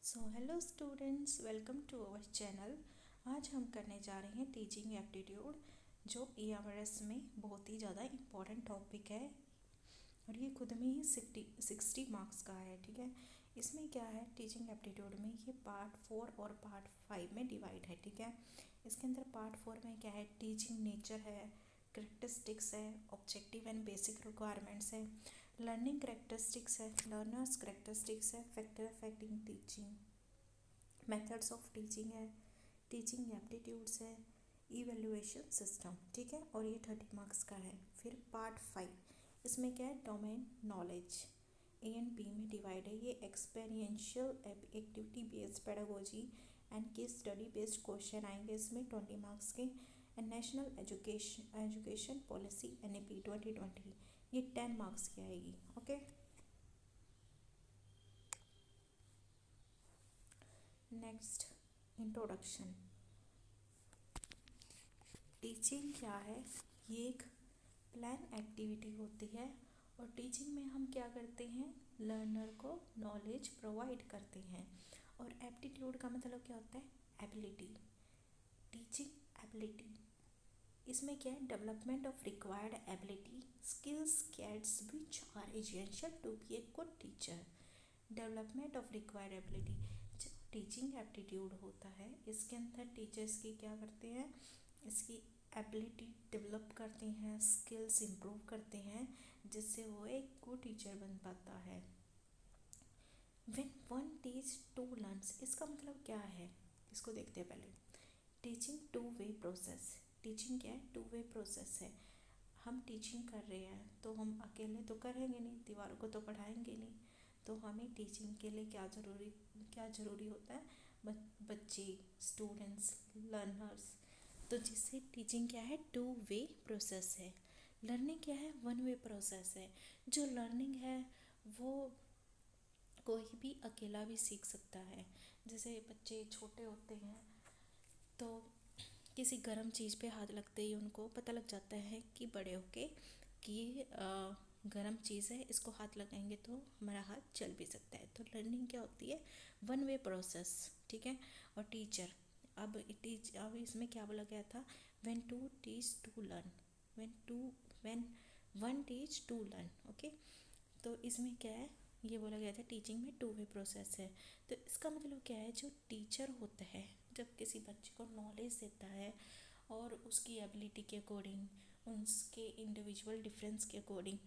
Hello students, welcome to our channel. आज हम करने जा रहे हैं टीचिंग एप्टीट्यूड, जो EMRS में बहुत ही ज़्यादा इम्पॉर्टेंट टॉपिक है और ये खुद में ही 60 मार्क्स का है। ठीक है, इसमें क्या है, टीचिंग एप्टीट्यूड में ये पार्ट 4 और पार्ट 5 में डिवाइड है। ठीक है, इसके अंदर पार्ट 4 में क्या है, टीचिंग नेचर है, करेक्टरिस्टिक्स है, ऑब्जेक्टिव एंड बेसिक रिक्वायरमेंट्स है, लर्निंग करेक्टरिस्टिक्स है, लर्नर्स करेक्टरिस्टिक्स है, factor affecting teaching, methods of teaching है, टीचिंग एप्टीट्यूड्स है, इवेल्युएशन सिस्टम। ठीक है, और ये 30 मार्क्स का है। फिर पार्ट 5, इसमें क्या है, domain knowledge A and B में डिवाइड है। ये experiential activity based pedagogy and case study based question आएंगे इसमें 20 मार्क्स के। And national education policy NEP 2020, ये 10 मार्क्स की आएगी। Okay, next, introduction. टीचिंग क्या है, ये एक प्लान एक्टिविटी होती है और टीचिंग में हम क्या करते हैं, लर्नर को नॉलेज प्रोवाइड करते हैं। और एप्टीट्यूड का मतलब क्या होता है, एबिलिटी, टीचिंग एबिलिटी। इसमें क्या है, development of required ability skills gets which are essential to be a good teacher. Development of required ability, जो टीचिंग एप्टीट्यूड होता है, इसके अंदर टीचर्स की क्या करते हैं, इसकी एबिलिटी डेवलप करते हैं, स्किल्स इम्प्रूव करते हैं, जिससे वो एक गुड टीचर बन पाता है। When one teach to learns, इसका मतलब क्या है, इसको देखते हैं पहले। Teaching two way process, teaching क्या है, टू वे प्रोसेस है। हम टीचिंग कर रहे हैं तो हम अकेले तो करेंगे नहीं, दीवारों को तो पढ़ाएंगे नहीं, तो हमें टीचिंग के लिए क्या ज़रूरी होता है, बच्चे, स्टूडेंट्स, लर्नर्स। तो जिससे टीचिंग क्या है, टू वे प्रोसेस है। लर्निंग क्या है, वन वे प्रोसेस है। जो लर्निंग है वो कोई भी अकेला भी सीख सकता है। जैसे बच्चे छोटे होते हैं तो किसी गर्म चीज़ पे हाथ लगते ही उनको पता लग जाता है कि बड़े होके कि ये गर्म चीज़ है, इसको हाथ लगाएंगे तो हमारा हाथ जल भी सकता है। तो लर्निंग क्या होती है, वन वे प्रोसेस। ठीक है, और टीचर, अब इसमें क्या बोला गया था, when to teach to learn, when one teach to learn. Okay, तो इसमें क्या है, ये बोला गया था टीचिंग में टू वे प्रोसेस है। तो इसका मतलब क्या है, जो टीचर होता है जब किसी बच्चे को नॉलेज देता है और उसकी एबिलिटी के अकॉर्डिंग, उसके इंडिविजुअल डिफरेंस के अकॉर्डिंग,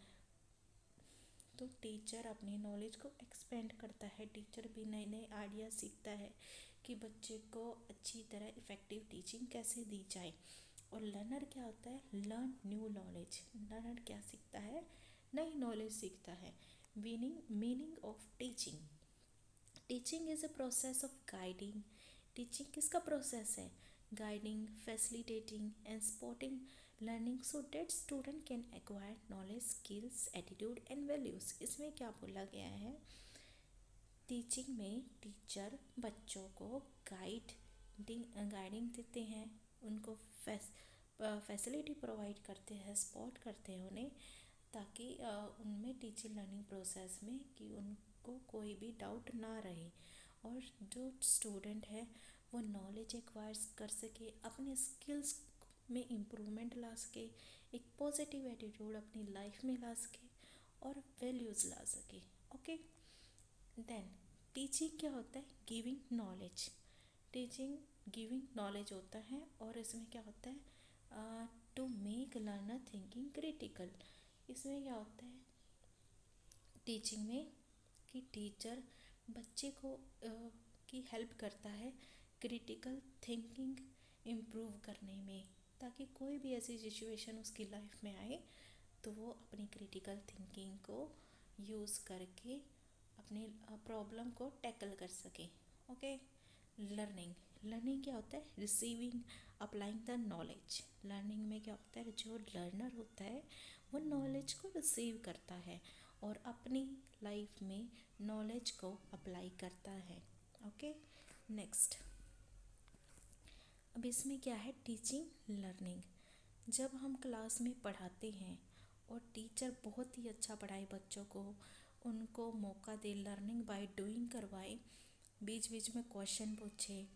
तो टीचर अपनी नॉलेज को एक्सपेंड करता है। टीचर भी नए नए आइडिया सीखता है कि बच्चे को अच्छी तरह इफ़ेक्टिव टीचिंग कैसे दी जाए। और लर्नर क्या होता है, लर्न न्यू नॉलेज। लर्नर क्या सीखता है, नई नॉलेज सीखता है। Meaning of teaching, teaching is a process of guiding. Teaching किसका प्रोसेस है, guiding, facilitating and supporting learning so that student can acquire knowledge, skills, attitude and values. इसमें क्या बोला गया है, टीचिंग में टीचर बच्चों को गाइडिंग देते हैं, उनको फैसिलिटी प्रोवाइड करते हैं, सपोर्ट करते हैं उन्हें, ताकि उनमें टीचिंग लर्निंग प्रोसेस में कि उनको कोई भी डाउट ना रहे और जो स्टूडेंट है वो नॉलेज एक्वायर कर सके, अपने स्किल्स में इम्प्रूवमेंट ला सके, एक पॉजिटिव एटीट्यूड अपनी लाइफ में ला सके और वैल्यूज़ ला सके। ओके, देन टीचिंग क्या होता है, giving knowledge. Teaching giving knowledge होता है और इसमें क्या होता है, to make learner thinking critical. इसमें क्या होता है टीचिंग में कि टीचर बच्चे को की हेल्प करता है क्रिटिकल थिंकिंग इम्प्रूव करने में, ताकि कोई भी ऐसी सिचुएशन उसकी लाइफ में आए तो वो अपनी क्रिटिकल थिंकिंग को यूज़ करके अपनी प्रॉब्लम को टैकल कर सके। ओके, लर्निंग क्या होता है, receiving, applying the knowledge. Learning में क्या होता है, जो लर्नर होता है वो नॉलेज को रिसीव करता है और अपनी लाइफ में नॉलेज को अप्लाई करता है। ओके, नेक्स्ट, अब इसमें क्या है, टीचिंग लर्निंग। जब हम क्लास में पढ़ाते हैं और टीचर बहुत ही अच्छा पढ़ाए बच्चों को, उनको मौका दे, लर्निंग बाय डूइंग करवाए, बीच बीच में क्वेश्चन पूछे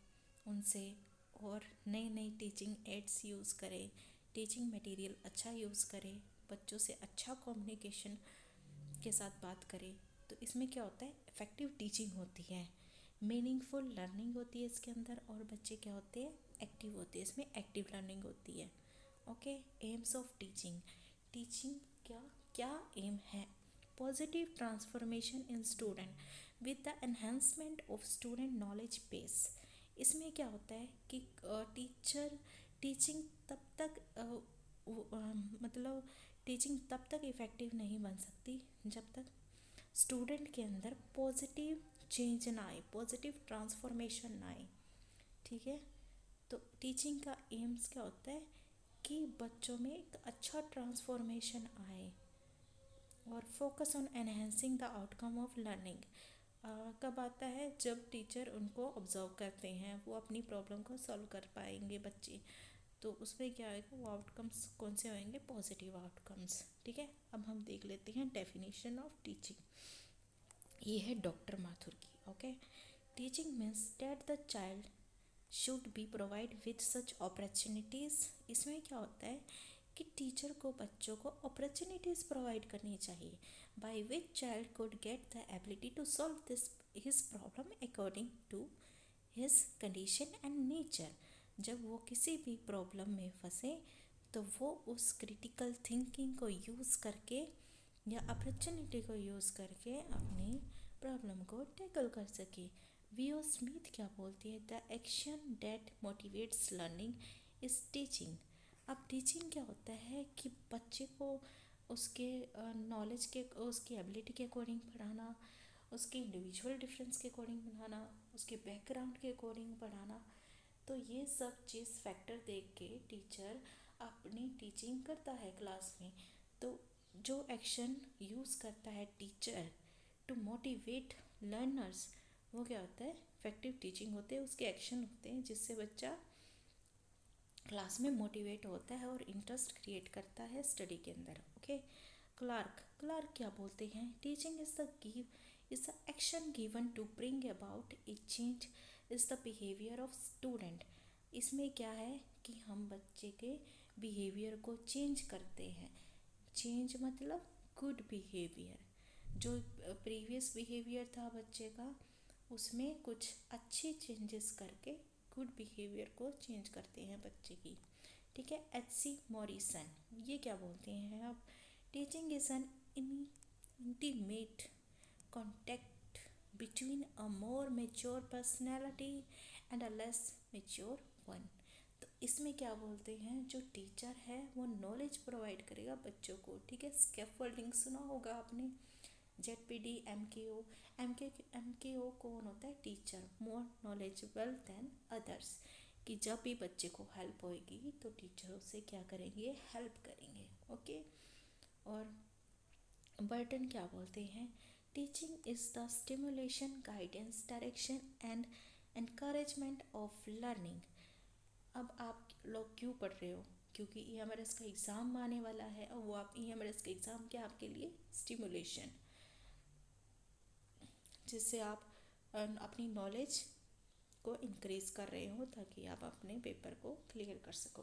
उनसे, और नई नई टीचिंग एड्स यूज़ करें, टीचिंग मटेरियल अच्छा यूज़ करें, बच्चों से अच्छा कम्युनिकेशन के साथ बात करें। तो इसमें क्या होता है, इफ़ेक्टिव टीचिंग होती है, मीनिंगफुल लर्निंग होती है इसके अंदर, और बच्चे क्या होते हैं, एक्टिव होते हैं, इसमें एक्टिव लर्निंग होती है। Okay, AIIMS of teaching. Teaching क्या क्या एम है, positive transformation in student with the enhancement of student knowledge base. इसमें क्या होता है कि टीचर टीचिंग तब तक मतलब टीचिंग तब तक इफ़ेक्टिव नहीं बन सकती जब तक स्टूडेंट के अंदर पॉजिटिव चेंज ना आए, पॉजिटिव ट्रांसफॉर्मेशन ना आए। ठीक है, तो टीचिंग का एम्स क्या होता है कि बच्चों में एक अच्छा ट्रांसफॉर्मेशन आए, और focus on enhancing the outcome of learning कब आता है, जब टीचर उनको ऑब्जर्व करते हैं, वो अपनी प्रॉब्लम को सॉल्व कर पाएंगे बच्चे, तो उसमें क्या आएगा, वो आउटकम्स कौन से होंगे, पॉजिटिव आउटकम्स। ठीक है, अब हम देख लेते हैं डेफिनेशन ऑफ टीचिंग। ये है डॉक्टर माथुर की। Okay, teaching means that the child should be provide with such opportunities. इसमें क्या होता है कि टीचर को बच्चों को अपॉर्चुनिटीज़ प्रोवाइड करनी चाहिए, by which child could get the ability to solve this his problem according to his condition and nature. जब वो किसी भी प्रॉब्लम में फंसे तो वो उस क्रिटिकल थिंकिंग को यूज़ करके या अपॉर्चुनिटी को यूज़ करके अपनी प्रॉब्लम को टैकल कर सके। वीओ स्मिथ क्या बोलती है, the action that motivates learning is teaching. अब टीचिंग क्या होता है कि बच्चे को उसके नॉलेज के, उसकी एबिलिटी के अकॉर्डिंग पढ़ाना, उसके इंडिविजुअल डिफरेंस के अकॉर्डिंग पढ़ाना, उसके बैकग्राउंड के अकॉर्डिंग पढ़ाना। तो ये सब चीज़ फैक्टर देख के टीचर अपनी टीचिंग करता है क्लास में। तो जो एक्शन यूज़ करता है टीचर टू मोटिवेट लर्नर्स, वो क्या होता है, इफेक्टिव टीचिंग होते हैं, उसके एक्शन होते हैं जिससे बच्चा क्लास में मोटिवेट होता है और इंटरेस्ट क्रिएट करता है स्टडी के अंदर। ओके, क्लार्क क्लार्क क्या बोलते हैं, teaching is the action given to bring about a change is the behaviour of student. इसमें क्या है कि हम बच्चे के बिहेवियर को चेंज करते हैं। चेंज मतलब गुड बिहेवियर, जो प्रीवियस बिहेवियर था बच्चे का उसमें कुछ अच्छे चेंजेस करके गुड बिहेवियर को चेंज करते हैं बच्चे की। ठीक है, एच.सी. मॉरिसन ये क्या बोलते हैं, अब teaching is an intimate contact between a more mature personality and a less mature one. तो इसमें क्या बोलते हैं, जो टीचर है वो नॉलेज प्रोवाइड करेगा बच्चों को। ठीक है, स्कैफोल्डिंग सुना होगा आपने, ZPD, MKO कौन होता है, teacher, more knowledgeable than others, कि जब भी बच्चे को हेल्प होएगी तो टीचर उसे क्या करेंगे, हेल्प करेंगे। ओके, और बर्टन क्या बोलते हैं, teaching is the stimulation, guidance, direction and encouragement of learning. अब आप लोग क्यों पढ़ रहे हो, क्योंकि EMRS का एग्ज़ाम आने वाला है, और वो आप EMRS का एग्ज़ाम क्या आपके लिए, स्टिमुलेशन, जिससे आप अपनी नॉलेज को इंक्रीज कर रहे हो ताकि आप अपने पेपर को क्लियर कर सको।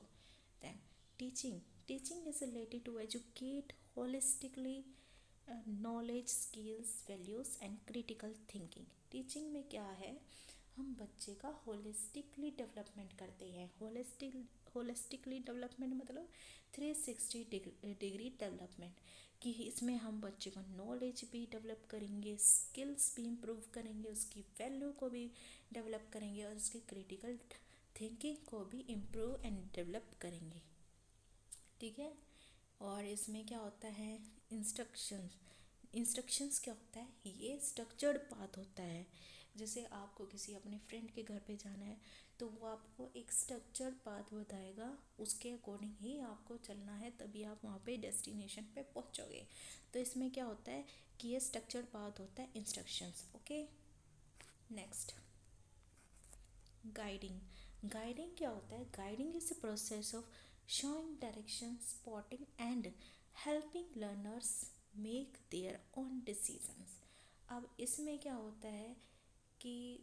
Then teaching is related to educate holistically knowledge, skills, values and critical thinking. Teaching में क्या है, हम बच्चे का होलिस्टिकली डेवलपमेंट करते हैं। होलिस्टिकली डेवलपमेंट मतलब 360 डिग्री डेवलपमेंट, कि इसमें हम बच्चे का नॉलेज भी डेवलप करेंगे, स्किल्स भी इम्प्रूव करेंगे, उसकी वैल्यू को भी डेवलप करेंगे, और उसकी क्रिटिकल थिंकिंग को भी इम्प्रूव एंड डेवलप करेंगे। ठीक है, और इसमें क्या होता है, इंस्ट्रक्शंस क्या होता है, ये स्ट्रक्चर्ड पाथ होता है। जैसे आपको किसी अपने फ्रेंड के घर पे जाना है तो वो आपको एक स्ट्रक्चर्ड पाथ बताएगा, उसके अकॉर्डिंग ही आपको चलना है, तभी आप वहाँ पे डेस्टिनेशन पे पहुँचोगे। तो इसमें क्या होता है कि ये स्ट्रक्चर्ड पाथ होता है, इंस्ट्रक्शंस। ओके, नेक्स्ट गाइडिंग क्या होता है, guiding is the process of showing direction, spotting and helping learners make their own decisions. अब इसमें क्या होता है कि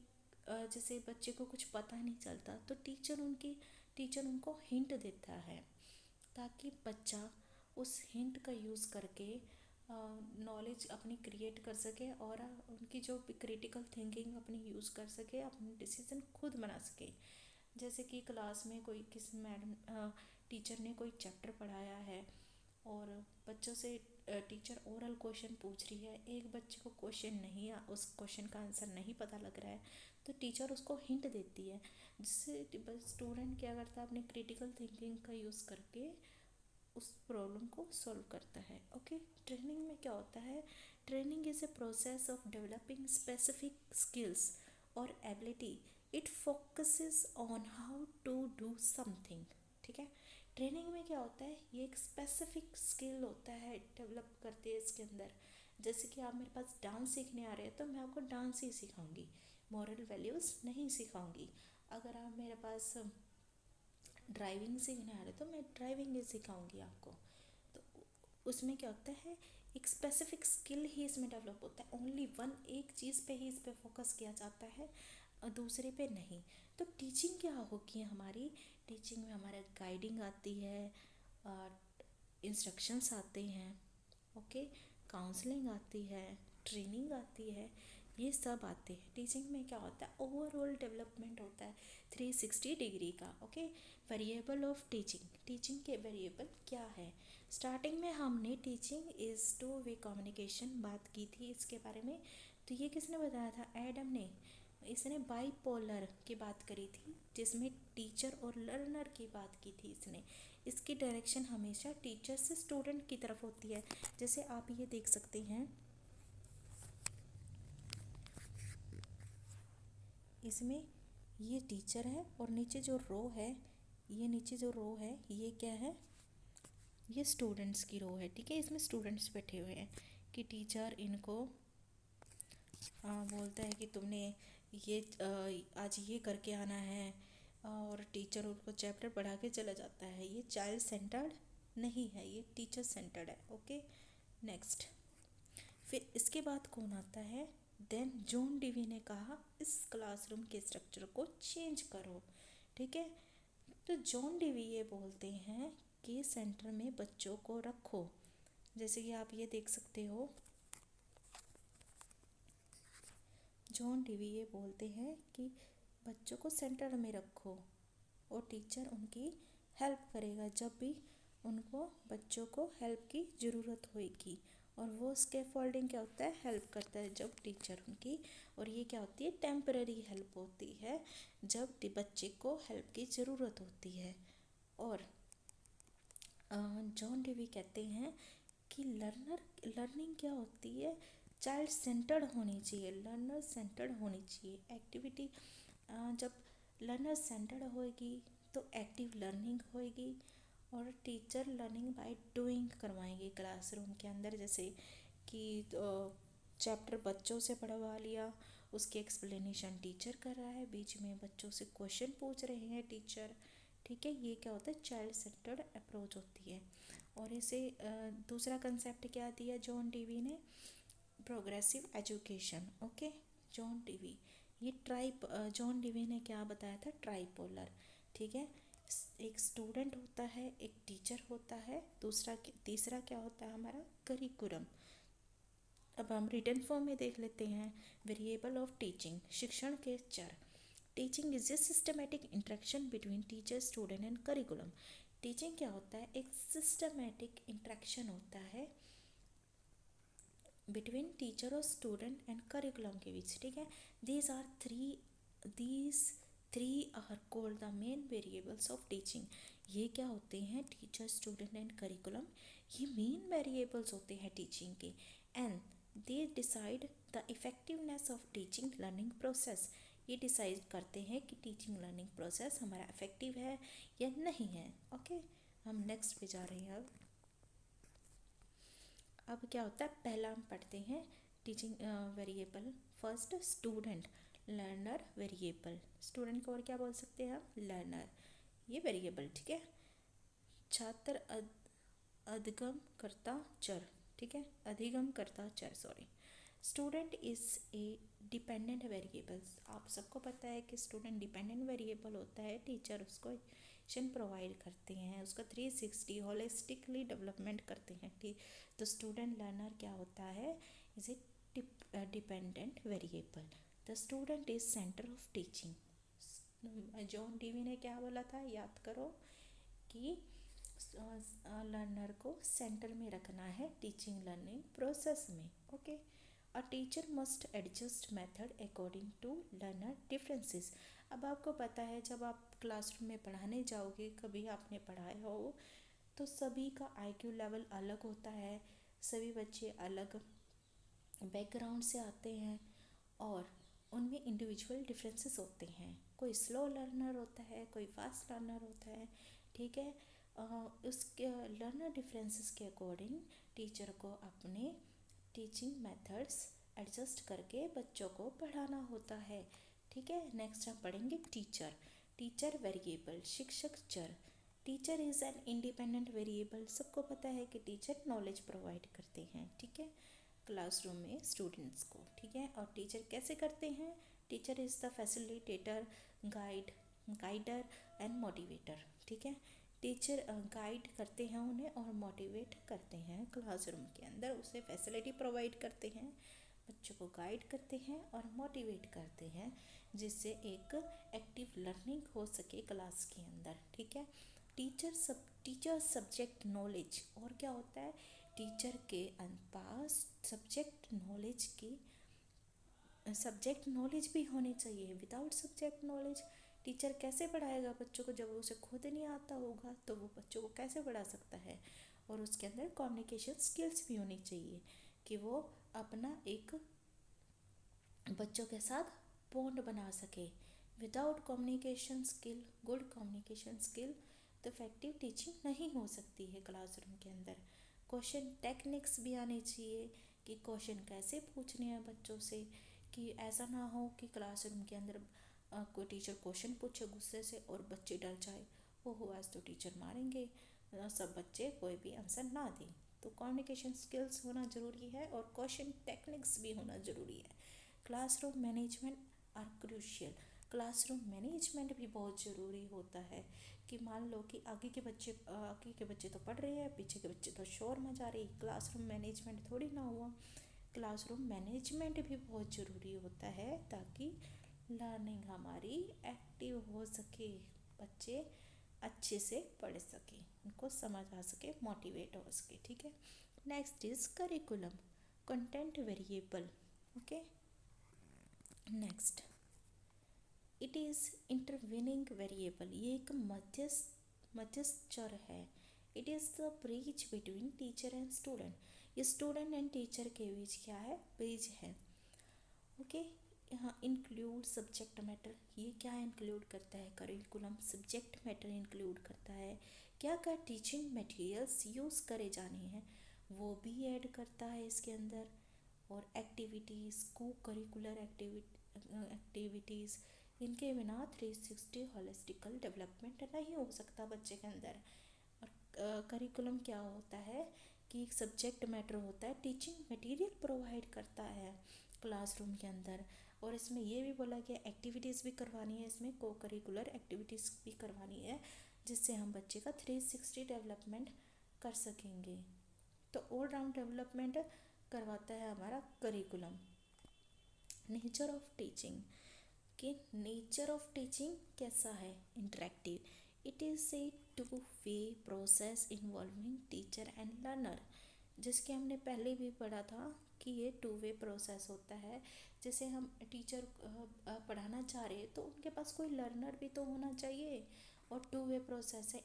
जैसे बच्चे को कुछ पता नहीं चलता तो टीचर उनको हिंट देता है ताकि बच्चा उस हिंट का यूज़ करके नॉलेज अपनी क्रिएट कर सके और उनकी जो क्रिटिकल थिंकिंग अपनी यूज़ कर सके, अपने डिसीजन खुद बना सके। जैसे कि क्लास में कोई किस मैडम टीचर ने कोई चैप्टर पढ़ाया है और बच्चों से टीचर ओरल क्वेश्चन पूछ रही है, एक बच्चे को क्वेश्चन नहीं उस क्वेश्चन का आंसर नहीं पता लग रहा है तो टीचर उसको हिंट देती है, जिससे स्टूडेंट क्या करता है अपने क्रिटिकल थिंकिंग का यूज़ करके उस प्रॉब्लम को सॉल्व करता है। ओके, ट्रेनिंग में क्या होता है? Training is a process of developing specific skills और ability. It focuses on how to do something. ठीक है, ट्रेनिंग में क्या होता है? ये एक स्पेसिफिक स्किल होता है, डेवलप करते हैं इसके अंदर। जैसे कि आप मेरे पास डांस सीखने आ रहे हैं तो मैं आपको डांस ही सिखाऊंगी, मॉरल वैल्यूज़ नहीं सिखाऊंगी। अगर आप मेरे पास ड्राइविंग सीखने आ रहे तो मैं ड्राइविंग ही सिखाऊंगी आपको। तो उसमें क्या होता है? एक स्पेसिफिक स्किल ही इसमें डेवलप होता है, ओनली वन, एक चीज़ पे ही इस पे फोकस किया जाता है और दूसरे पे नहीं। तो टीचिंग क्या होगी हमारी? टीचिंग में हमारे गाइडिंग आती है, इंस्ट्रक्शंस आते हैं, ओके, काउंसलिंग आती है, ट्रेनिंग आती है, ये सब आते हैं। टीचिंग में क्या होता है? ओवरऑल डेवलपमेंट होता है 360 डिग्री का। Okay, variable of teaching. Teaching के वेरिएबल क्या है? स्टार्टिंग में हमने teaching is two way communication बात की थी इसके बारे में। तो ये किसने बताया था? एडम ने। इसने बाइपोलर की बात करी थी जिसमें टीचर और लर्नर की बात की थी इसने। इसकी डायरेक्शन हमेशा टीचर से स्टूडेंट की तरफ होती है। जैसे आप ये देख सकते हैं, इसमें ये टीचर है और नीचे जो रो है, ये क्या है? ये स्टूडेंट्स की रो है। ठीक है, इसमें स्टूडेंट्स बैठे हुए हैं कि टीचर इनको बोलता है कि तुमने ये आज ये करके आना है और टीचर उनको चैप्टर पढ़ा के चला जाता है। ये चाइल्ड सेंटर्ड नहीं है, ये टीचर सेंटर्ड है। Okay, next. फिर इसके बाद कौन आता है? देन जॉन डीवी ने कहा इस क्लासरूम के स्ट्रक्चर को चेंज करो। ठीक है, तो जॉन डीवी ये बोलते हैं कि सेंटर में बच्चों को रखो। जैसे कि आप ये देख सकते हो, जॉन डीवी ये बोलते हैं कि बच्चों को सेंटर में रखो और टीचर उनकी हेल्प करेगा जब भी उनको बच्चों को हेल्प की ज़रूरत होगी। और वो स्कैफोल्डिंग क्या होता है? हेल्प करता है जब टीचर उनकी। और ये क्या होती है? टेम्पररी हेल्प होती है जब बच्चे को हेल्प की ज़रूरत होती है। और जॉन डीवी कहते हैं कि लर्निंग क्या होती है? चाइल्ड सेंटर्ड होनी चाहिए, लर्नर सेंटर्ड होनी चाहिए। एक्टिविटी जब लर्नर सेंटर्ड होएगी तो एक्टिव लर्निंग होएगी और टीचर लर्निंग बाय डूइंग करवाएंगे क्लासरूम के अंदर। जैसे कि चैप्टर बच्चों से पढ़वा लिया, उसकी एक्सप्लेनेशन टीचर कर रहा है, बीच में बच्चों से क्वेश्चन पूछ रहे हैं टीचर। ठीक है, ये क्या होता है? चाइल्ड सेंटर्ड अप्रोच होती है। और इसे दूसरा कंसेप्ट क्या दिया जॉन डीवी ने? Progressive education. Okay, John Dewey, ये जॉन डीवी ने क्या बताया था? ट्राइपोलर। ठीक है, एक स्टूडेंट होता है, एक टीचर होता है, तीसरा क्या होता है हमारा? करिकुलम। अब हम रिटन फॉर्म में देख लेते हैं। वेरिएबल ऑफ टीचिंग, शिक्षण के चर। Teaching is a systematic interaction between teacher, student and curriculum. Teaching क्या होता है? एक सिस्टमेटिक इंटरेक्शन होता है बिटवीन टीचर और स्टूडेंट एंड करिकुलम के बीच। ठीक है, these three are called the main variables of teaching. ये क्या होते हैं? टीचर, स्टूडेंट एंड करिकुलम, ये मेन वेरिएबल्स होते हैं टीचिंग के। And they decide the effectiveness of teaching learning process. ये डिसाइड करते हैं कि टीचिंग लर्निंग प्रोसेस हमारा इफेक्टिव है या नहीं है। ओके, हम नेक्स्ट पे जा रहे हैं। अब क्या होता है? पहला हम पढ़ते हैं teaching variable. First, student, learner variable. Student को और क्या बोल सकते हैं हम? लर्नर, ये वेरिएबल। ठीक है, छात्र अधिगम करता चर। ठीक है, अधिगम करता चर, sorry. Student is a dependent variables, आप सबको पता है कि स्टूडेंट डिपेंडेंट वेरिएबल होता है, टीचर उसको एजुकेशन प्रोवाइड करते हैं, उसका 360 होलिस्टिकली डेवलपमेंट करते हैं। ठीक, तो स्टूडेंट लर्नर क्या होता है, is a dependent variable. The student is centre of teaching. John Dewey ने क्या बोला था, याद करो कि लर्नर को सेंटर में रखना है टीचिंग लर्निंग प्रोसेस में। Okay, a teacher must adjust method according to learner differences. अब आपको पता है जब आप क्लासरूम में पढ़ाने जाओगे, कभी आपने पढ़ाया हो, तो सभी का आईक्यू लेवल अलग होता है, सभी बच्चे अलग बैकग्राउंड से आते हैं और उनमें इंडिविजुअल डिफरेंसेस होते हैं। कोई स्लो लर्नर होता है, कोई फास्ट लर्नर होता है। ठीक है, उसके लर्नर डिफरेंसेस के अकॉर्डिंग टीचर को अपने टीचिंग मेथड्स एडजस्ट करके बच्चों को पढ़ाना होता है। ठीक है, नेक्स्ट हम पढ़ेंगे टीचर। टीचर वेरिएबल, शिक्षक चर। Teacher is an independent variable. सबको पता है कि टीचर नॉलेज प्रोवाइड करते हैं, ठीक है, क्लासरूम में स्टूडेंट्स को। ठीक है, और टीचर कैसे करते हैं, teacher is the facilitator, guider and motivator. ठीक है, टीचर गाइड करते हैं उन्हें और मोटिवेट करते हैं क्लासरूम के अंदर, उसे फैसिलिटी प्रोवाइड करते हैं, बच्चों को गाइड करते हैं और मोटिवेट करते हैं, जिससे एक एक्टिव लर्निंग हो सके क्लास के अंदर। ठीक है, टीचर सब्जेक्ट नॉलेज, और क्या होता है, टीचर के पास सब्जेक्ट नॉलेज भी होनी चाहिए। विदाउट सब्जेक्ट नॉलेज टीचर कैसे पढ़ाएगा बच्चों को, जब उसे खुद नहीं आता होगा तो वो बच्चों को कैसे पढ़ा सकता है। और उसके अंदर कम्युनिकेशन स्किल्स भी होनी चाहिए कि वो अपना एक बच्चों के साथ बॉन्ड बना सके। Without communication skill, good communication skill, तो इफेक्टिव टीचिंग नहीं हो सकती है क्लासरूम के अंदर। क्वेश्चन टेक्निक्स भी आने चाहिए कि क्वेश्चन कैसे पूछने हैं बच्चों से, कि ऐसा ना हो कि क्लासरूम के अंदर कोई टीचर क्वेश्चन पूछे गुस्से से और बच्चे डर जाए, ओहो आज तो टीचर मारेंगे, सब बच्चे कोई भी आंसर ना दें। तो कम्युनिकेशन स्किल्स होना ज़रूरी है और क्वेश्चन टेक्निक्स भी होना ज़रूरी है। Classroom management are crucial. Classroom management भी बहुत ज़रूरी होता है कि मान लो कि आगे के बच्चे तो पढ़ रहे हैं, पीछे के बच्चे तो शोर मचा रहे, क्लासरूम मैनेजमेंट थोड़ी ना हुआ। क्लासरूम मैनेजमेंट भी बहुत ज़रूरी होता है ताकि लर्निंग हमारी एक्टिव हो सके, बच्चे अच्छे से पढ़ सके, उनको समझ आ सके, मोटिवेट हो सके। ठीक है, next is curriculum, content variable. Okay, next it is intervening variable. ये एक मध्यस्थ चर है। It is the bridge between teacher and student. ये स्टूडेंट एंड टीचर के बीच क्या है, ब्रिज है। ओके, यहाँ इंक्लूड सब्जेक्ट मैटर, ये क्या इंक्लूड करता है, करिकुलम सब्जेक्ट मैटर इंक्लूड करता है। क्या क्या टीचिंग मटेरियल्स यूज़ करे जाने हैं वो भी ऐड करता है इसके अंदर। और एक्टिविटीज़, को करिकुलर एक्टिविटीज़, इनके बिना 360 होलिस्टिकल डेवलपमेंट नहीं हो सकता बच्चे के अंदर। और करिकुलम क्या होता है कि एक सब्जेक्ट मैटर होता है, टीचिंग मटेरियल प्रोवाइड करता है क्लासरूम के अंदर। और इसमें ये भी बोला गया एक्टिविटीज़ भी करवानी है, इसमें को करिकुलर एक्टिविटीज़ भी करवानी है, जिससे हम बच्चे का 360 डेवलपमेंट कर सकेंगे। तो ऑल राउंड डेवलपमेंट करवाता है हमारा करिकुलम। नेचर ऑफ टीचिंग, कि नेचर ऑफ टीचिंग कैसा है, interactive. It is a to way process involving teacher and learner. जिसके हमने पहले भी पढ़ा था कि ये टू वे प्रोसेस होता है। जैसे हम टीचर पढ़ाना चाह रहे हैं तो उनके पास कोई लर्नर भी तो होना चाहिए, और टू वे प्रोसेस है,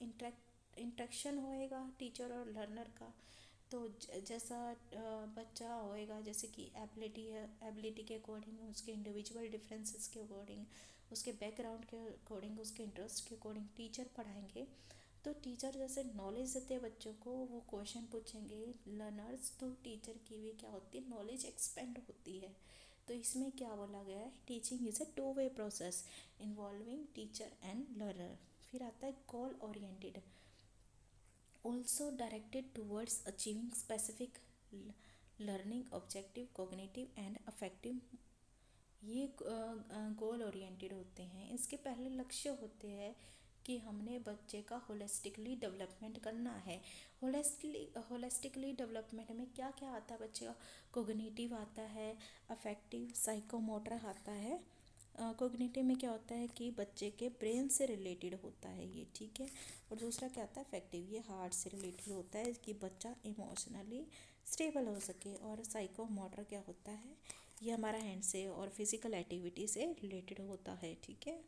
इंटरेक्शन होएगा टीचर और लर्नर का। तो जैसा बच्चा होएगा, जैसे कि एबिलिटी के अकॉर्डिंग, उसके इंडिविजुअल डिफरेंसेस के अकॉर्डिंग, उसके बैकग्राउंड के अकॉर्डिंग, उसके इंटरेस्ट के अकॉर्डिंग टीचर पढ़ाएंगे। तो टीचर जैसे नॉलेज देते हैं बच्चों को, वो क्वेश्चन पूछेंगे लर्नर्स, तो टीचर की भी क्या होती है, नॉलेज एक्सपेंड होती है। तो इसमें क्या बोला गया है, teaching is a to way process involving teacher and learner. फिर आता है goal oriented, also directed towards achieving specific learning objective, cognitive and affective ये गोल ओरिएंटेड होते हैं। इसके पहले लक्ष्य होते हैं कि हमने बच्चे का होलिस्टिकली डेवलपमेंट करना है। होलिस्टिकली डेवलपमेंट में क्या क्या आता है बच्चे का? कोग्निटिव आता है, अफेक्टिव, साइकोमोटर आता है। कोग्निटिव में क्या होता है कि बच्चे के ब्रेन से रिलेटेड होता है ये, ठीक है। और दूसरा क्या आता है? अफेक्टिव, ये हार्ट से रिलेटेड होता है कि बच्चा इमोशनली स्टेबल हो सके। और साइकोमोटर क्या होता है? ये हमारा हैंड से और फिजिकल एक्टिविटी से रिलेटेड होता है, ठीक है।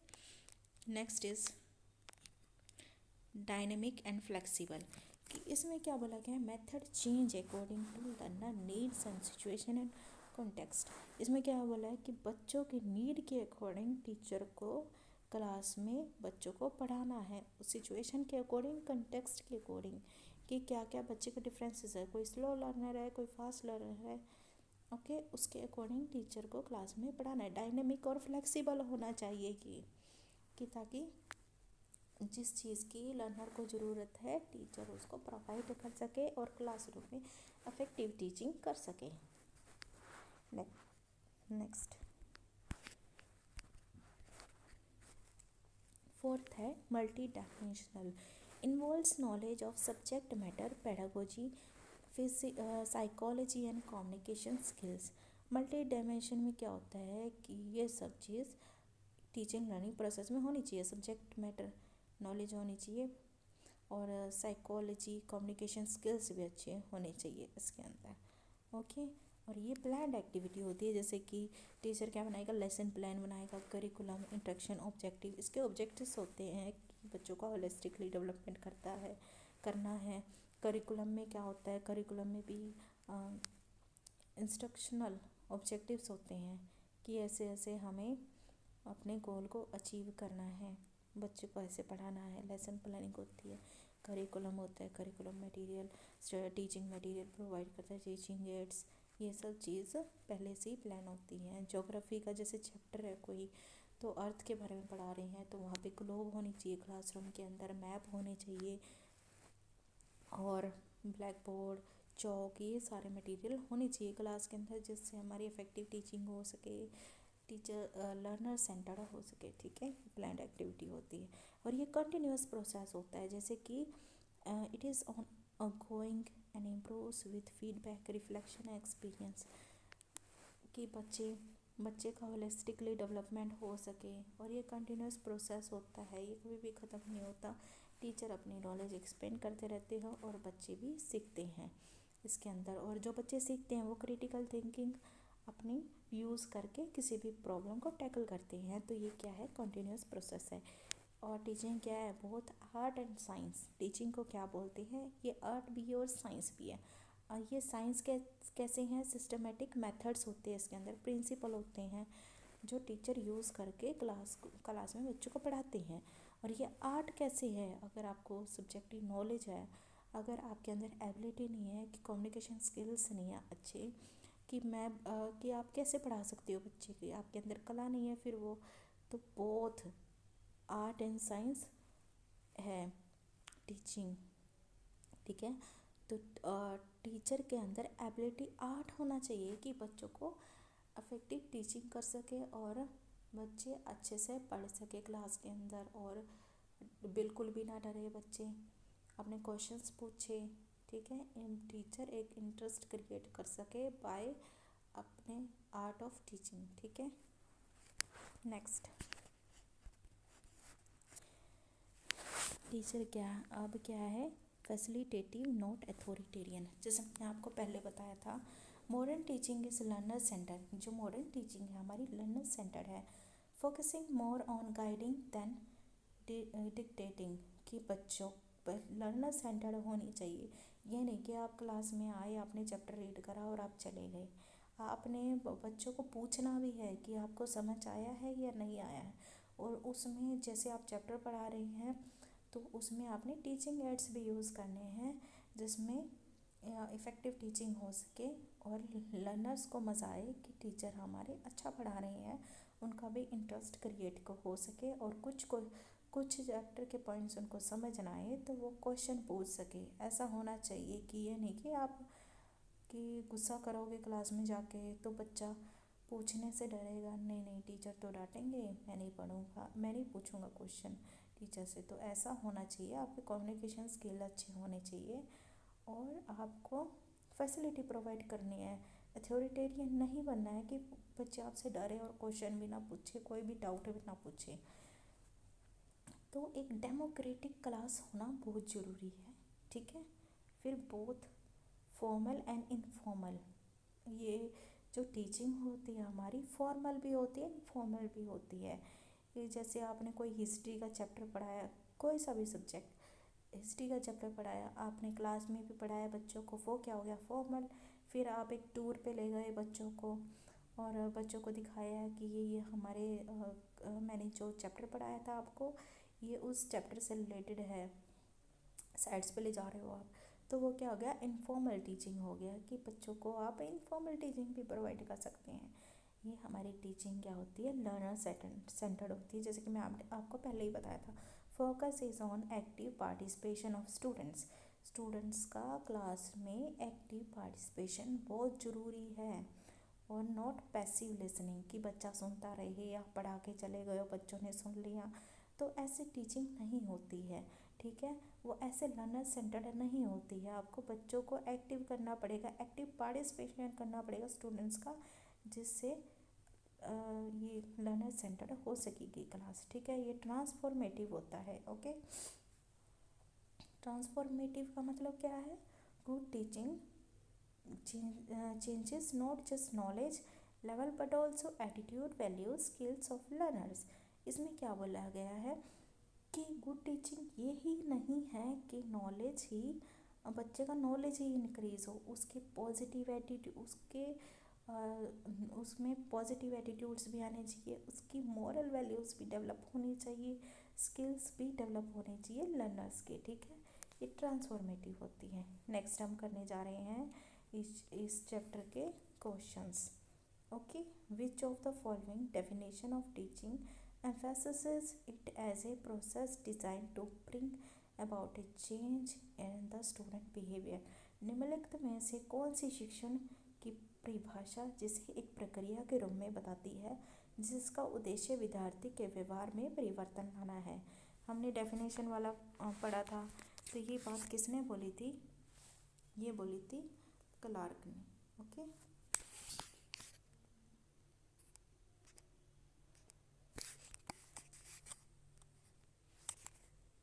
Next is dynamic and flexible, कि इसमें क्या बोला गया है? Method change according to learner needs and situation and context. इसमें क्या बोला है कि बच्चों के नीड के अकॉर्डिंग टीचर को क्लास में बच्चों को पढ़ाना है, सिचुएशन के अकॉर्डिंग, कॉन्टेक्स्ट के अकॉर्डिंग, कि क्या क्या बच्चे के डिफरेंसेस है, कोई स्लो लर्नर है, कोई फास्ट लर्नर है, ओके, उसके अकॉर्डिंग टीचर को क्लास में पढ़ाना है। डायनेमिक और फ्लेक्सिबल होना चाहिए कि ताकि जिस चीज़ की लर्नर को ज़रूरत है टीचर उसको प्रोवाइड कर सके और क्लासरूम में इफेक्टिव टीचिंग कर सके। नेक्स्ट फोर्थ है multi dimensional, involves knowledge of subject matter, pedagogy, psychology and communication skills. Multi dimension में क्या होता है कि ये सब चीज़ टीचिंग लर्निंग प्रोसेस में होनी चाहिए। सब्जेक्ट मैटर नॉलेज होनी चाहिए और साइकोलॉजी, कम्युनिकेशन स्किल्स भी अच्छे होने चाहिए इसके अंदर, ओके। और ये प्लान्ड एक्टिविटी होती है, जैसे कि टीचर क्या बनाएगा? लेसन प्लान बनाएगा, करिकुलम, इंस्ट्रक्शन, ऑब्जेक्टिव। इसके ऑब्जेक्टिव्स होते हैं कि बच्चों का होलिस्टिकली डेवलपमेंट करना है। करिकुलम में क्या होता है? करिकुलम में भी इंस्ट्रक्शनल ऑब्जेक्टिव्स होते हैं कि ऐसे ऐसे हमें अपने गोल को अचीव करना है, बच्चे को ऐसे पढ़ाना है। लेसन प्लानिंग होती है। करिकुलम होता है, curriculum material, teaching material provide करता है, टीचिंग एड्स, ये सब चीज़ पहले से ही प्लान होती हैं। ज्योग्राफी का जैसे चैप्टर है कोई, तो अर्थ के बारे में पढ़ा रहे हैं तो वहाँ पे ग्लोब होनी चाहिए, क्लासरूम के अंदर मैप होने चाहिए और ब्लैक बोर्ड, चौक, ये सारे मटेरियल होने चाहिए क्लास के अंदर, जिससे हमारी इफेक्टिव टीचिंग हो सके, टीचर लर्नर सेंटर्ड हो सके, ठीक है। प्लान्ड एक्टिविटी होती है और ये कंटिन्यूस प्रोसेस होता है, जैसे कि it is on going and improves with feedback, reflection, experience, कि बच्चे का होलिस्टिकली डेवलपमेंट हो सके। और ये कंटिन्यूस प्रोसेस होता है, ये कभी भी ख़त्म नहीं होता। टीचर अपनी नॉलेज एक्सपेंड करते रहते हैं और बच्चे भी सीखते हैं इसके अंदर। और जो बच्चे सीखते हैं वो क्रिटिकल थिंकिंग अपनी यूज़ करके किसी भी प्रॉब्लम को टैकल करते हैं। तो ये क्या है? कंटिन्यूस प्रोसेस है। और टीचिंग क्या है? बहुत आर्ट एंड साइंस। टीचिंग को क्या बोलते हैं? ये आर्ट भी है और साइंस भी है। और ये साइंस कैसे हैं? सिस्टमेटिक मेथड्स होते हैं इसके अंदर, प्रिंसिपल होते हैं जो टीचर यूज़ करके क्लास में बच्चों को पढ़ाते हैं। और ये आर्ट कैसे है? अगर आपको सब्जेक्टिव नॉलेज है, अगर आपके अंदर एबिलिटी नहीं है, कि कम्युनिकेशन स्किल्स नहीं है अच्छे, कि आप कैसे पढ़ा सकते हो बच्चे की, आपके अंदर कला नहीं है फिर वो, तो बोथ आर्ट एंड साइंस है टीचिंग, ठीक है। तो टीचर के अंदर एबिलिटी आर्ट होना चाहिए कि बच्चों को अफेक्टिव टीचिंग कर सके और बच्चे अच्छे से पढ़ सके क्लास के अंदर, और बिल्कुल भी ना डरे बच्चे, अपने क्वेश्चंस पूछे, ठीक है। टीचर एक इंटरेस्ट क्रिएट कर सके बाय अपने आर्ट ऑफ टीचिंग, ठीक है। नेक्स्ट टीचर क्या है? Facilitative not authoritarian. जैसे मैंने आपको पहले बताया था, modern teaching is learner centre. जो मॉडर्न टीचिंग है हमारी लर्नर सेंटर है, focusing more on guiding than dictating, कि बच्चों पर लर्नर सेंटर होनी चाहिए। ये नहीं कि आप क्लास में आए, आपने चैप्टर रीड करा और आप चले गए। आपने बच्चों को पूछना भी है कि आपको समझ आया है या नहीं आया है, और उसमें जैसे आप चैप्टर पढ़ा रहे हैं तो उसमें आपने टीचिंग एड्स भी यूज़ करने हैं जिसमें इफ़ेक्टिव टीचिंग हो सके और लर्नर्स को मज़ा आए कि टीचर हमारे अच्छा पढ़ा रहे हैं, उनका भी इंटरेस्ट क्रिएट हो सके, और कुछ चैप्टर के पॉइंट्स उनको समझ ना आए तो वो क्वेश्चन पूछ सके। ऐसा होना चाहिए कि ये नहीं कि आप कि गुस्सा करोगे क्लास में जाके तो बच्चा पूछने से डरेगा, नहीं नहीं टीचर तो डांटेंगे, मैं नहीं पढ़ूंगा, मैं नहीं पूछूंगा क्वेश्चन टीचर से। तो ऐसा होना चाहिए, आपके कम्युनिकेशन स्किल अच्छे होने चाहिए और आपको फैसिलिटी प्रोवाइड करनी है। अथॉरिटेरियन नहीं बनना है कि बच्चे आपसे डरे और क्वेश्चन भी ना पूछे, कोई भी डाउट भी ना पूछे। तो एक डेमोक्रेटिक क्लास होना बहुत ज़रूरी है, ठीक है। फिर बोथ फॉर्मल एंड इनफॉर्मल, ये जो टीचिंग होती है हमारी फॉर्मल भी होती है इनफॉर्मल भी होती है। ये जैसे आपने कोई हिस्ट्री का चैप्टर पढ़ाया, कोई सा भी सब्जेक्ट हिस्ट्री का चैप्टर पढ़ाया आपने, क्लास में भी पढ़ाया बच्चों को, वो क्या हो गया फॉर्मल। फिर आप एक टूर पे ले गए बच्चों को और बच्चों को दिखाया कि ये हमारे मैंने जो चैप्टर पढ़ाया था आपको, ये उस चैप्टर से रिलेटेड है, साइड्स पे ले जा रहे हो आप। तो वो क्या हो गया इनफॉर्मल टीचिंग हो गया, कि बच्चों को आप इनफॉर्मल टीचिंग भी प्रोवाइड कर सकते हैं। ये हमारी टीचिंग क्या होती है, लर्नर सेंटर्ड होती है। जैसे कि मैं आपको पहले ही बताया था, focus is on active participation of students. Students का क्लास में एक्टिव पार्टिसिपेशन बहुत ज़रूरी है, और नॉट पैसिव लिसनिंग, कि बच्चा सुनता रहे या पढ़ा के चले गए बच्चों ने सुन लिया, तो ऐसी टीचिंग नहीं होती है, ठीक है। वो ऐसे लर्नर सेंटर्ड नहीं होती है। आपको बच्चों को एक्टिव करना पड़ेगा, एक्टिव पार्टिसिपेशन करना पड़ेगा स्टूडेंट्स का, जिससे ये लर्नर सेंटर्ड हो सकेगी क्लास, ठीक है। ये ट्रांसफॉर्मेटिव होता है, ओके। ट्रांसफॉर्मेटिव का मतलब क्या है, good teaching changes not just knowledge level but also attitude, values, skills of learners। इसमें क्या बोला गया है कि गुड टीचिंग ये ही नहीं है कि नॉलेज ही, बच्चे का नॉलेज ही इंक्रीज़ हो, उसके पॉजिटिव एटीट्यूड, उसमें पॉजिटिव एटीट्यूड्स भी आने चाहिए, उसकी मॉरल वैल्यूज़ भी डेवलप होनी चाहिए, स्किल्स भी डेवलप होने चाहिए लर्नर्स के, ठीक है। ये ट्रांसफॉर्मेटिव होती है। नेक्स्ट हम करने जा रहे हैं इस चैप्टर के questions, okay. Which of the following definition of teaching emphasizes it as a process designed to bring about a change in the student behavior। निम्नलिखित में से कौन सी शिक्षण की परिभाषा जिसे एक प्रक्रिया के रूप में बताती है जिसका उद्देश्य विद्यार्थी के व्यवहार में परिवर्तन लाना है। हमने डेफिनेशन वाला पढ़ा था, तो ये बात किसने बोली थी, ये बोली थी क्लार्क ने, okay.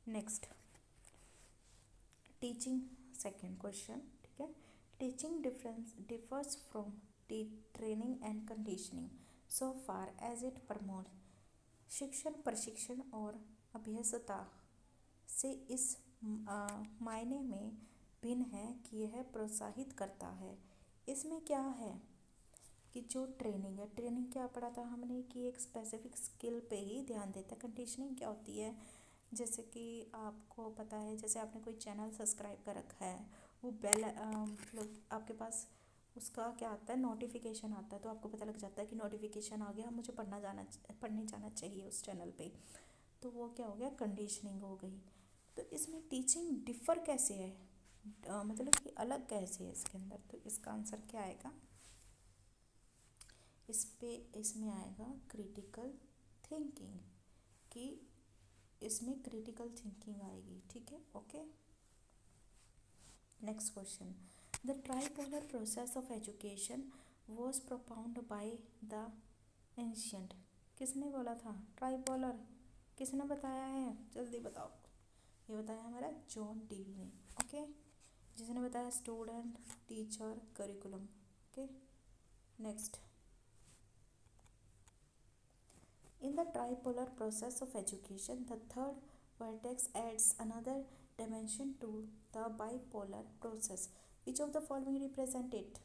Next teaching, second question, ठीक है। Teaching differs from training and conditioning so far as it promote. शिक्षण प्रशिक्षण और अभ्यसता से इस मायने में भिन्न है कि यह प्रोत्साहित करता है। इसमें क्या है कि जो ट्रेनिंग है, ट्रेनिंग क्या पढ़ा था हमने कि एक स्पेसिफिक स्किल पे ही ध्यान देता है। कंडीशनिंग क्या होती है, जैसे कि आपको पता है, जैसे आपने कोई चैनल सब्सक्राइब कर रखा है, वो बेल मतलब आपके पास उसका क्या आता है, नोटिफिकेशन आता है, तो आपको पता लग जाता है कि नोटिफिकेशन आ गया, मुझे पढ़ने जाना चाहिए उस चैनल पे। तो वो क्या हो गया, कंडीशनिंग हो गई। तो इसमें टीचिंग डिफ़र कैसे है, मतलब कि अलग कैसे है इसके अंदर, तो इसका आंसर क्या आएगा, इसमें आएगा क्रिटिकल थिंकिंग, कि इसमें क्रिटिकल थिंकिंग आएगी, ठीक है, okay. Next question, the tripolar process of education was प्रोपाउंड by the ancient. किसने बोला था ट्राइपोलर, किसने बताया है, जल्दी बताओ। ये बताया हमारा जॉन डीवी ने, ओके। जिसने बताया student, teacher, curriculum, okay. Next, in the tripolar process of education, the third vertex adds another dimension to the bipolar process. Which of the following represent it?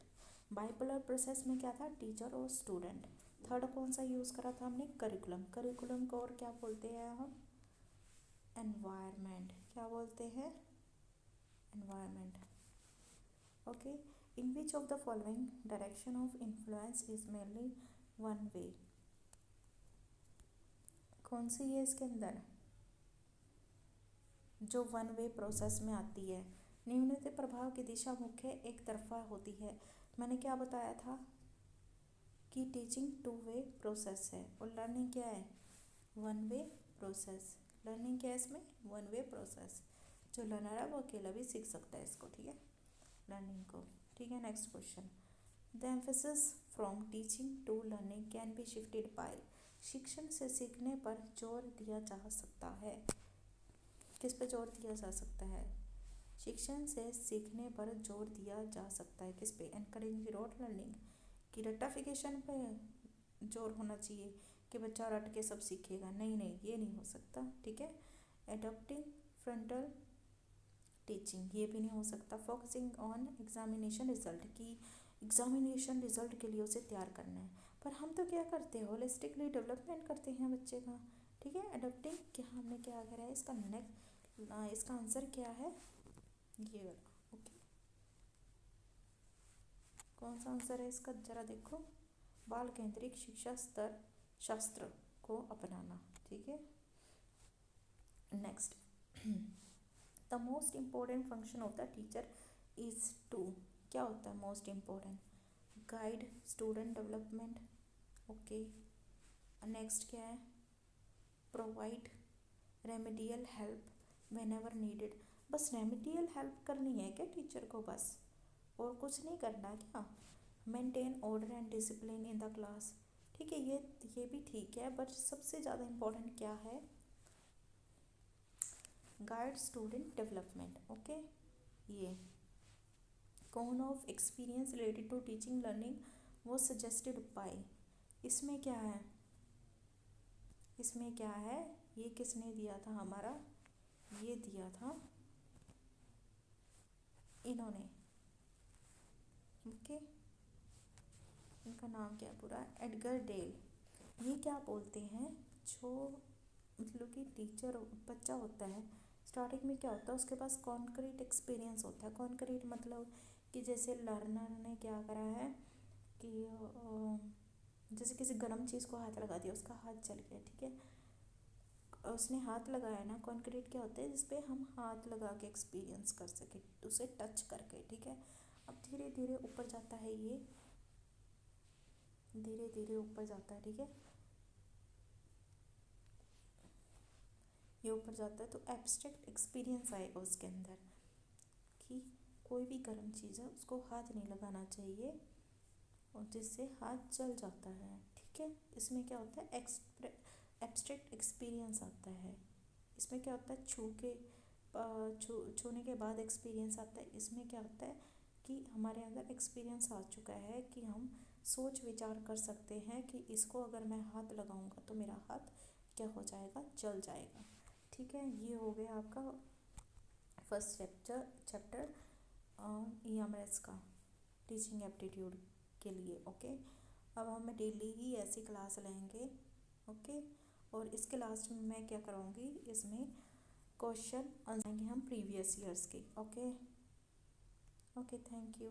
Bipolar process में क्या था, teacher और student. Third कौन सा use करा था हमने, curriculum. Curriculum को और क्या बोलते हैं हम, एनवायरनमेंट। क्या बोलते हैं, environment, okay. In which of the following direction of influence is mainly one way. कौन सी है इसके अंदर, जो वन वे प्रोसेस में आती है। निम्नलिखित प्रभाव की दिशा मुख्य एक तरफा होती है। मैंने क्या बताया था कि टीचिंग टू वे प्रोसेस है और लर्निंग क्या है, वन वे प्रोसेस। लर्निंग क्या है इसमें, वन वे प्रोसेस। जो लर्नर है वो अकेला भी सीख सकता है इसको, ठीक है, लर्निंग को। ठीक है, next question, the emphasis from teaching to learning can be shifted by. शिक्षण से सीखने पर जोर दिया जा सकता है। किस पे जोर दिया जा सकता है, शिक्षण से सीखने पर जोर दिया जा सकता है। किस पे, एनकरेजिंग रोट लर्निंग, कि रट्टाफिकेशन पे जोर होना चाहिए कि बच्चा रट के सब सीखेगा, नहीं नहीं ये नहीं हो सकता। ठीक है, एडॉप्टिंग फ्रंटल टीचिंग, ये भी नहीं हो सकता। फोकसिंग ऑन एग्जामिनेशन रिजल्ट, की एग्जामिनेशन रिजल्ट के लिए उसे तैयार करना है, पर हम तो क्या करते हैं, होलिस्टिकली डेवलपमेंट करते हैं बच्चे का। ठीक है, एडॉप्टिंग क्या हमने क्या करा है, इसका नेक्स्ट इसका आंसर क्या है, ये वाला। ओके, कौन सा आंसर है इसका, जरा देखो, बाल केंद्रित शिक्षा स्तर शास्त्र को अपनाना। ठीक है, next, the most important function of the teacher is to, क्या होता है most important, guide student development. Okay, next क्या है, provide remedial help whenever needed. बस रेमेडियल हेल्प करनी है क्या टीचर को, बस और कुछ नहीं करना क्या। Maintain order and discipline in the class, ठीक है, ये भी ठीक है, बट सबसे ज़्यादा इम्पोर्टेंट क्या है, गाइड स्टूडेंट डेवलपमेंट। ओके, ये कौन of experience related to teaching learning वो सजेस्टेड बाय, इसमें क्या है, इसमें क्या है, ये किसने दिया था हमारा, ये दिया था इन्होंने। ओके, इनका नाम क्या है पूरा, एडगर डेल। ये क्या बोलते हैं, जो मतलब कि टीचर बच्चा होता है, स्टार्टिंग में क्या होता है उसके पास कॉन्क्रीट एक्सपीरियंस होता है। कॉन्क्रीट मतलब कि जैसे लर्नर ने क्या करा है कि जैसे किसी गर्म चीज़ को हाथ लगा दिया, उसका हाथ जल गया, ठीक है, उसने हाथ लगाया ना, कॉन्क्रीट क्या होता है जिसपे हम हाथ लगा के एक्सपीरियंस कर सके, उसे टच करके। ठीक है, अब धीरे धीरे ऊपर जाता है, ये धीरे धीरे ऊपर जाता है। ठीक है, ये ऊपर जाता है तो एब्स्ट्रैक्ट एक्सपीरियंस आएगा उसके अंदर, कि कोई भी गर्म चीज़ है उसको हाथ नहीं लगाना चाहिए और जिससे हाथ जल जाता है। ठीक है, इसमें क्या होता है, एब्स्ट्रैक्ट एक्सपीरियंस आता है। इसमें क्या होता है, छूने के बाद एक्सपीरियंस आता है। इसमें क्या होता है कि हमारे अंदर एक्सपीरियंस आ चुका है कि हम सोच विचार कर सकते हैं कि इसको अगर मैं हाथ लगाऊंगा तो मेरा हाथ क्या हो जाएगा, जल जाएगा। ठीक है, ये हो गया आपका फर्स्ट चैप्टर EMS का, टीचिंग एप्टीट्यूड के लिए। ओके, अब हम डेली ही ऐसी क्लास लेंगे। ओके, और इसके लास्ट में मैं क्या कराऊंगी, इसमें क्वेश्चन आएंगे हम प्रीवियस ईयर्स के। Okay, thank you.